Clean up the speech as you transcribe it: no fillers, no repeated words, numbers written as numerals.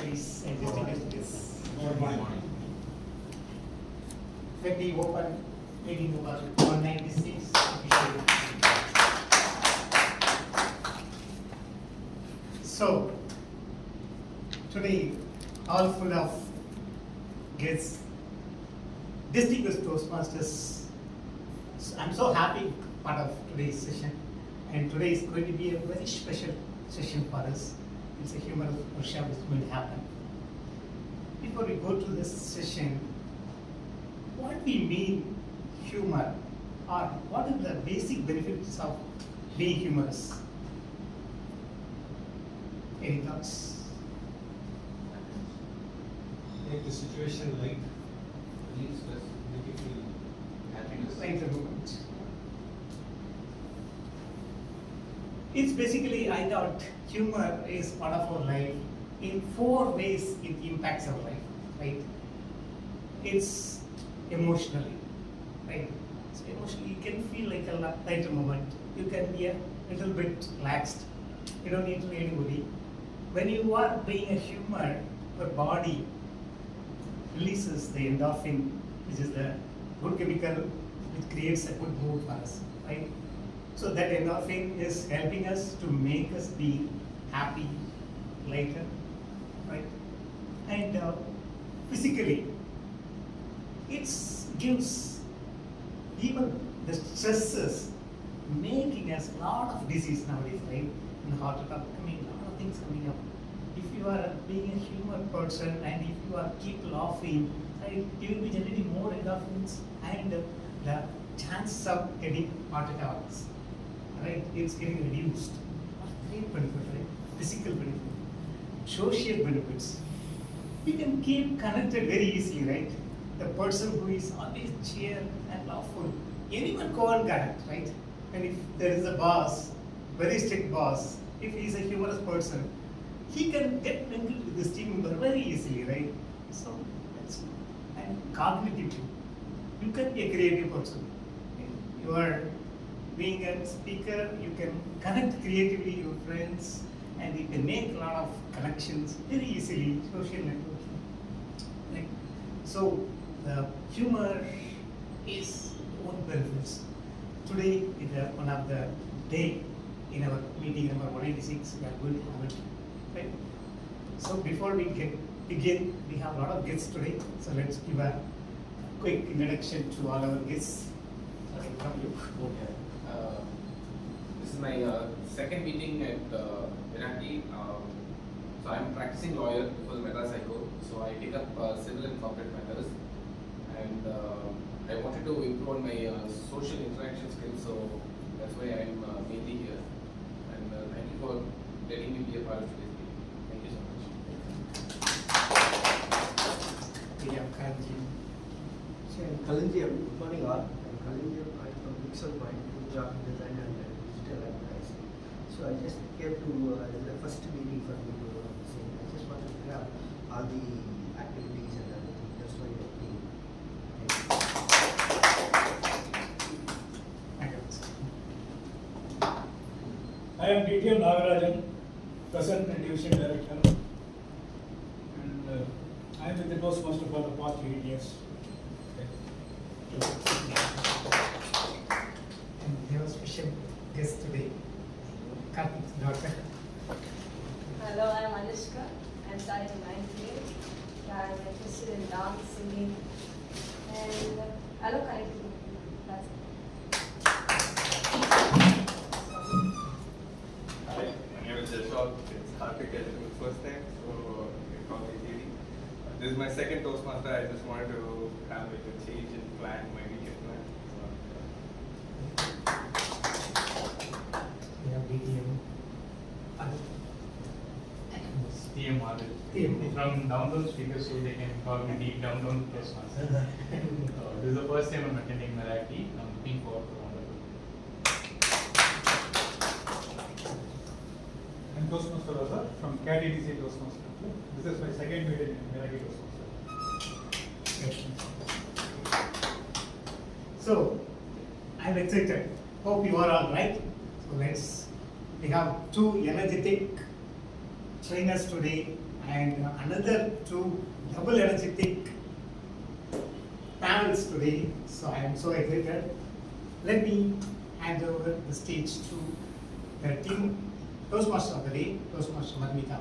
Ladies and distinguished good morning. Let me open meeting number 196 officially. So, today, all full of guests, distinguished Toastmasters. So I'm so happy part of today's session, and today is going to be a very special session for us. It's a humorous workshop that's going to happen. Before we go to this session, what we mean humor, or what are the basic benefits of being humorous? Any thoughts? Make the situation light, release stress, make it feel happiness. Like the moment. It's basically, I thought, humor is part of our life. In 4 ways it impacts our life, right? It's emotionally, right? So emotionally, you can feel like a lighter moment. You can be a little bit relaxed. You don't need to be anybody. When you are being a humor, your body releases the endorphin, which is the good chemical which creates a good mood for us, right? So that endorphin is helping us to make us be happy, lighter, right? And physically, it gives even the stresses, making us a lot of disease nowadays, right? And heart attack coming, a lot of things coming up. If you are being a humor person and if you are keep laughing, right, you will be generating more endorphins and the chances of getting heart attacks, right, it's getting reduced. Great benefit, right? Physical benefit, social benefits. You can keep connected very easily, right? The person who is always cheer and laughful, anyone can connect, right? And if there is a boss, very strict boss, if he is a humorous person, he can get mingled with his team member very easily, right? So that's and cognitive. You can be a creative person. You are being a speaker, you can connect creatively with your friends, and you can make a lot of connections very easily, social networking. Right? So the humor is own benefits. Today is one of the day in our meeting number 186, we are going to have it. Right? So before we begin, we have a lot of guests today. So let's give a quick introduction to all our guests. Starting from you. Okay. This is my second meeting at Meraki. So I'm practicing lawyer for the Madras High Court. So I take up civil and corporate matters, and I wanted to improve on my social interaction skills. So that's why I'm mainly here. And thank you for letting me be a part of today's meeting. Thank you so much. We have Kanji. Kalinjiyam, good morning all. I'm Kalinjiyam. I'm from Pixel Point, graphic design and digital advertising. So I just came to the first meeting for me to say. I just wanted to have all the activities and everything. That's why I came. I am DTM Nagarajan, present and division director, and I am with the Toastmaster for the past 8 years. And we have a special guest today, Karthik's daughter. Hello, I am Anushka. I am studying 9th grade. I am interested in dance, singing, and I love connecting with people. That's it. Hi, my name is Jashwal. It's hard to get into the first time, so you can call me JD. This is my second Toastmaster. I just wanted to have like a change in plan, my weekend plan. We have DTM. TM Adil. TM. From downtown speakers, so they can call me Deep Downtown Toastmaster. This is the first time I'm attending Meraki. I'm looking forward to wonderful. I'm Toastmaster Raza from CAT-EDC Toastmaster. This is my second meeting in Meraki Toastmaster. So, I'm excited. Hope you are all right. So we have 2 energetic trainers today and another two double energetic panels today. So I am so excited. Let me hand over the stage to the team Toastmaster of the day, Toastmaster Madhumita.